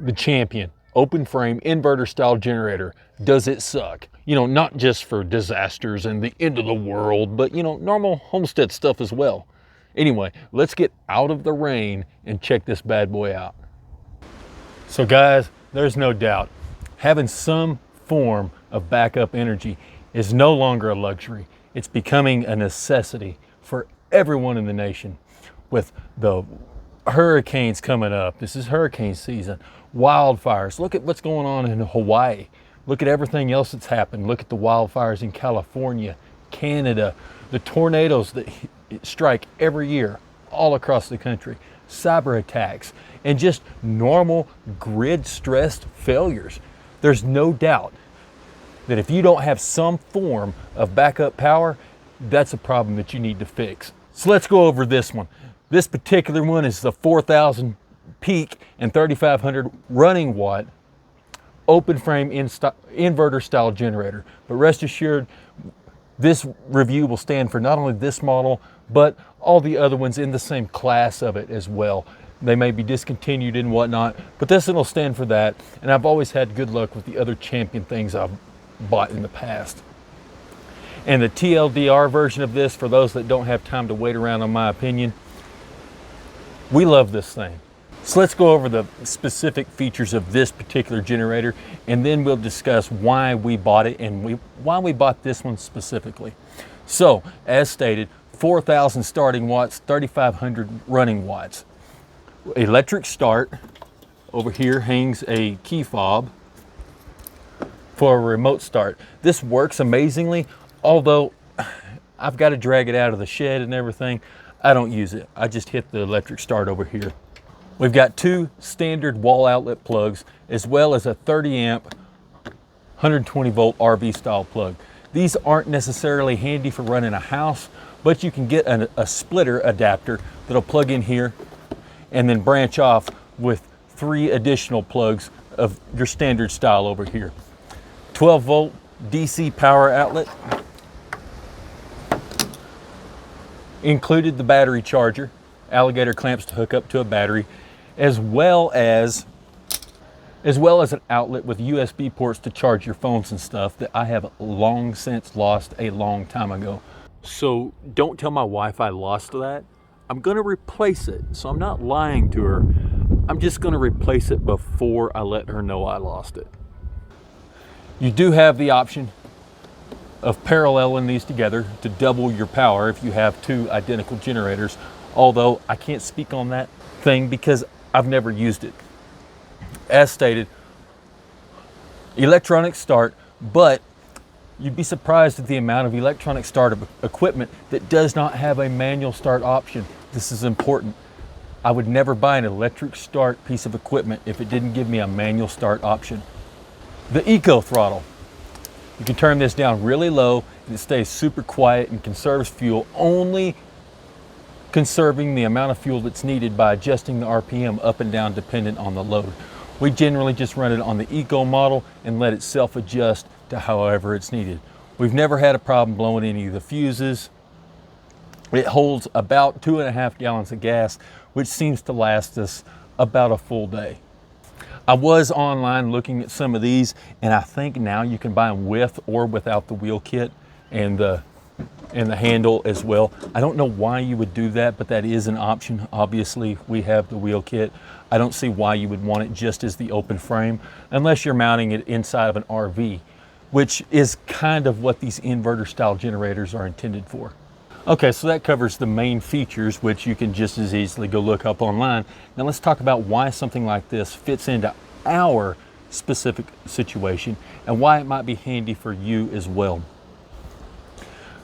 the champion open frame inverter style generator. Does it suck? You know, not just for disasters and the end of the world, but you know, normal homestead stuff as well. Anyway, let's get out of the rain and check this bad boy out. So guys, there's no doubt having some form of backup energy is no longer a luxury. It's becoming a necessity for everyone in the nation. With the hurricanes coming up, this is hurricane season, wildfires. Look at what's going on in Hawaii. Look at everything else that's happened. Look at the wildfires in California, Canada, the tornadoes that strike every year all across the country, cyber attacks, and just normal grid stressed failures. There's no doubt that if you don't have some form of backup power, that's a problem that you need to fix. So let's go over this one. This particular one is the 4,000 peak and 3,500 running watt open frame inverter style generator. But rest assured, this review will stand for not only this model, but all the other ones in the same class of it as well. They may be discontinued and whatnot, but this one will stand for that. And I've always had good luck with the other champion things I've bought in the past. And the TLDR version of this, for those that don't have time to wait around on my opinion, we love this thing. So let's go over the specific features of this particular generator, and then we'll discuss why we bought it and why we bought this one specifically. So, as stated, 4,000 starting watts, 3,500 running watts. Electric start. Over here hangs a key fob for a remote start. This works amazingly, although I've got to drag it out of the shed and everything. I don't use it. I just hit the electric start over here. We've got two standard wall outlet plugs, as well as a 30 amp, 120 volt RV style plug. These aren't necessarily handy for running a house, but you can get a splitter adapter that'll plug in here and then branch off with 3 additional plugs of your standard style over here. 12 volt DC power outlet. Included the battery charger, alligator clamps to hook up to a battery, as well as an outlet with USB ports to charge your phones and stuff that I have long since lost a long time ago. So don't tell my wife I lost that. I'm gonna replace it. So I'm not lying to her. I'm just gonna replace it before I let her know I lost it. You do have the option of paralleling these together to double your power if you have 2 identical generators, although I can't speak on that thing because I've never used it. As stated, electronic start, but you'd be surprised at the amount of electronic start equipment that does not have a manual start option. This is important. I would never buy an electric start piece of equipment if it didn't give me a manual start option. The eco throttle. You can turn this down really low and it stays super quiet and conserves fuel, only conserving the amount of fuel that's needed by adjusting the RPM up and down dependent on the load. We generally just run it on the eco model and let it self-adjust to however it's needed. We've never had a problem blowing any of the fuses. It holds about 2.5 gallons of gas, which seems to last us about a full day. I was online looking at some of these, and I think now you can buy them with or without the wheel kit and the handle as well. I don't know why you would do that, but that is an option. Obviously, we have the wheel kit. I don't see why you would want it just as the open frame, unless you're mounting it inside of an RV, which is kind of what these inverter style generators are intended for. Okay, so that covers the main features, which you can just as easily go look up online. Now let's talk about why something like this fits into our specific situation and why it might be handy for you as well.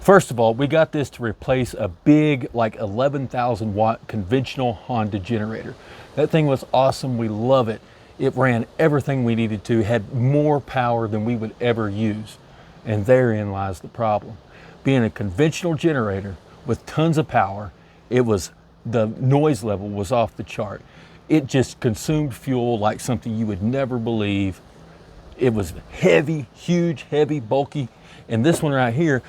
First of all, we got this to replace a big, like 11,000 watt conventional Honda generator. That thing was awesome, we love it. It ran everything we needed to, had more power than we would ever use. And therein lies the problem. Being a conventional generator with tons of power, the noise level was off the chart. It just consumed fuel like something you would never believe. It was heavy, huge, heavy, bulky. And this one right here,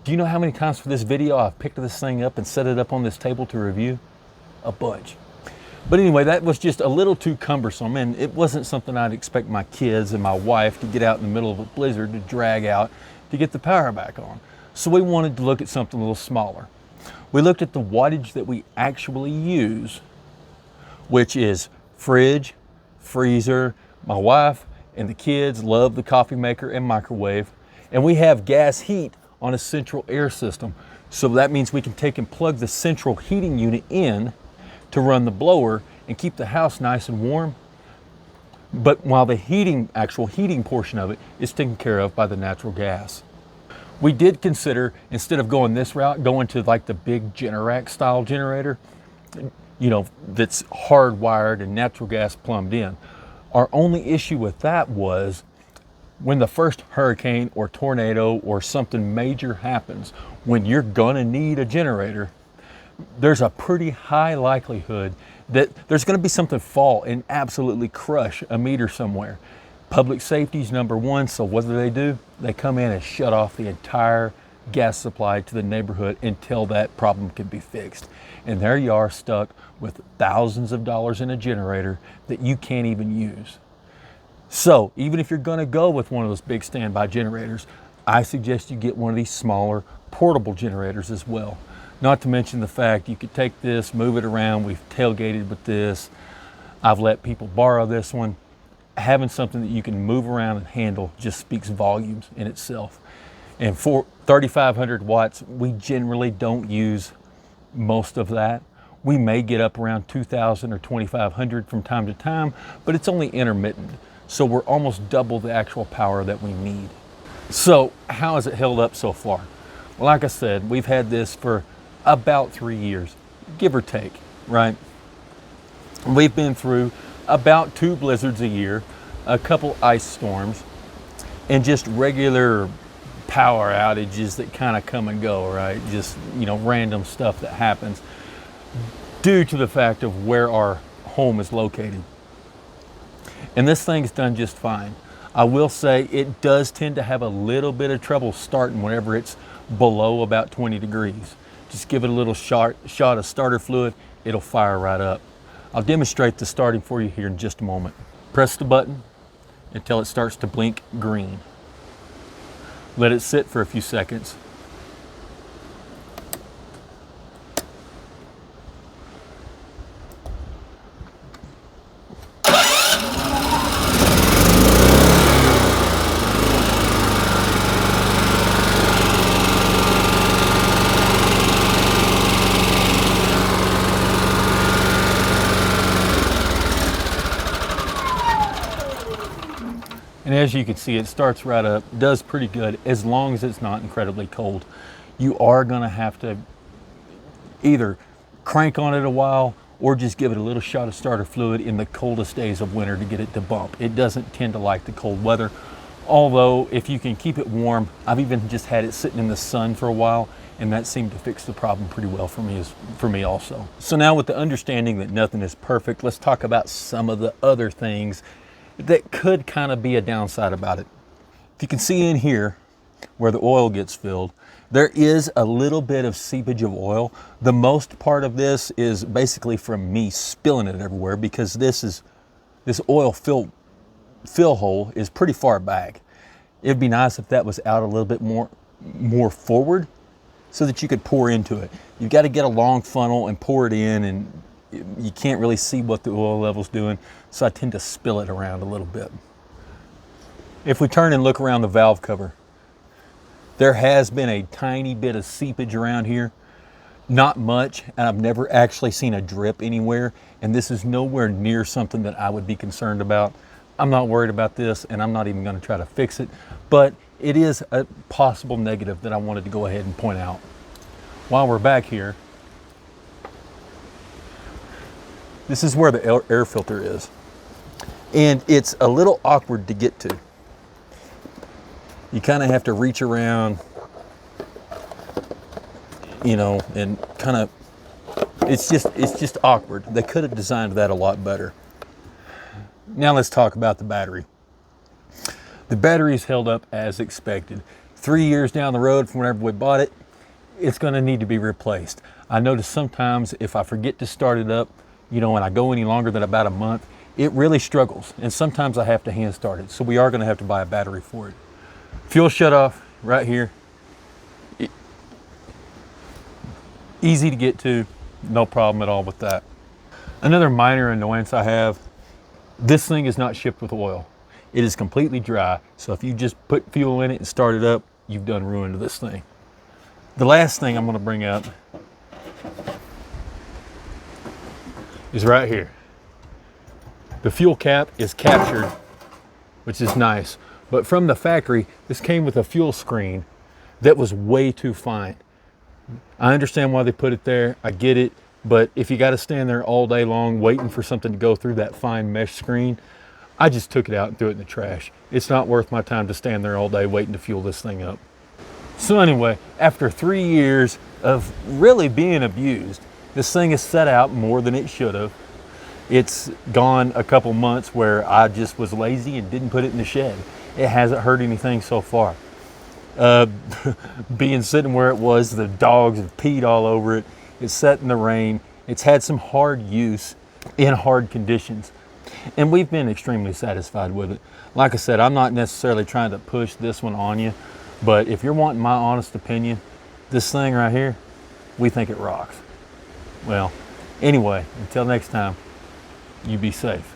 do you know how many times for this video I've picked this thing up and set it up on this table to review? A bunch. But anyway, that was just a little too cumbersome, and it wasn't something I'd expect my kids and my wife to get out in the middle of a blizzard to drag out to get the power back on. So we wanted to look at something a little smaller. We looked at the wattage that we actually use, which is fridge, freezer. My wife and the kids love the coffee maker and microwave, and we have gas heat on a central air system. So that means we can take and plug the central heating unit in to run the blower and keep the house nice and warm. But while the actual heating portion of it is taken care of by the natural gas. We did consider, instead of going this route, going to like the big Generac style generator, you know, that's hardwired and natural gas plumbed in. Our only issue with that was when the first hurricane or tornado or something major happens, when you're gonna need a generator, there's a pretty high likelihood that there's gonna be something fall and absolutely crush a meter somewhere. Public safety is number one, so what do? They come in and shut off the entire gas supply to the neighborhood until that problem can be fixed. And there you are stuck with thousands of dollars in a generator that you can't even use. So even if you're gonna go with one of those big standby generators, I suggest you get one of these smaller portable generators as well. Not to mention the fact you could take this, move it around. We've tailgated with this. I've let people borrow this one. Having something that you can move around and handle just speaks volumes in itself. And for 3,500 watts, we generally don't use most of that. We may get up around 2,000 or 2,500 from time to time, but it's only intermittent. So we're almost double the actual power that we need. So how has it held up so far? Well, like I said, we've had this for about 3 years, give or take, right? We've been through about 2 blizzards a year, a couple ice storms, and just regular power outages that kind of come and go, right? Just, you know, random stuff that happens due to the fact of where our home is located. And this thing's done just fine. I will say it does tend to have a little bit of trouble starting whenever it's below about 20 degrees. Just give it a little shot of starter fluid, it'll fire right up. I'll demonstrate the starting for you here in just a moment. Press the button until it starts to blink green. Let it sit for a few seconds. And as you can see, it starts right up, does pretty good as long as it's not incredibly cold. You are gonna have to either crank on it a while or just give it a little shot of starter fluid in the coldest days of winter to get it to bump. It doesn't tend to like the cold weather. Although if you can keep it warm, I've even just had it sitting in the sun for a while, and that seemed to fix the problem pretty well for me also. So now with the understanding that nothing is perfect, let's talk about some of the other things that could kind of be a downside about it. If you can see in here where the oil gets filled, there is a little bit of seepage of oil. The most part of this is basically from me spilling it everywhere because this oil fill hole is pretty far back. It'd be nice if that was out a little bit more forward so that you could pour into it. You've got to get a long funnel and pour it in, and you can't really see what the oil level's doing, so I tend to spill it around a little bit. If we turn and look around the valve cover, there has been a tiny bit of seepage around here. Not much, and I've never actually seen a drip anywhere, and this is nowhere near something that I would be concerned about. I'm not worried about this, and I'm not even going to try to fix it, but it is a possible negative that I wanted to go ahead and point out. While we're back here, this is where the air filter is, and it's a little awkward to get to. You kind of have to reach around, you know, and kind of, it's just awkward. They could have designed that a lot better. Now let's talk about the battery. The battery's held up as expected. 3 years down the road from whenever we bought it, it's going to need to be replaced. I notice sometimes if I forget to start it up, you know, and I go any longer than about a month, it really struggles. And sometimes I have to hand start it. So we are gonna have to buy a battery for it. Fuel shut off right here. Easy to get to, no problem at all with that. Another minor annoyance I have, this thing is not shipped with oil. It is completely dry. So if you just put fuel in it and start it up, you've done ruin to this thing. The last thing I'm gonna bring up is right here. The fuel cap is captured, which is nice. But from the factory, this came with a fuel screen that was way too fine. I understand why they put it there, I get it, but if you gotta stand there all day long waiting for something to go through that fine mesh screen, I just took it out and threw it in the trash. It's not worth my time to stand there all day waiting to fuel this thing up. So anyway, after 3 years of really being abused, this thing is set out more than it should have. It's gone a couple months where I just was lazy and didn't put it in the shed. It hasn't hurt anything so far. Being sitting where it was, the dogs have peed all over it. It's sat in the rain. It's had some hard use in hard conditions. And we've been extremely satisfied with it. Like I said, I'm not necessarily trying to push this one on you, but if you're wanting my honest opinion, this thing right here, we think it rocks. Well, anyway, until next time, you be safe.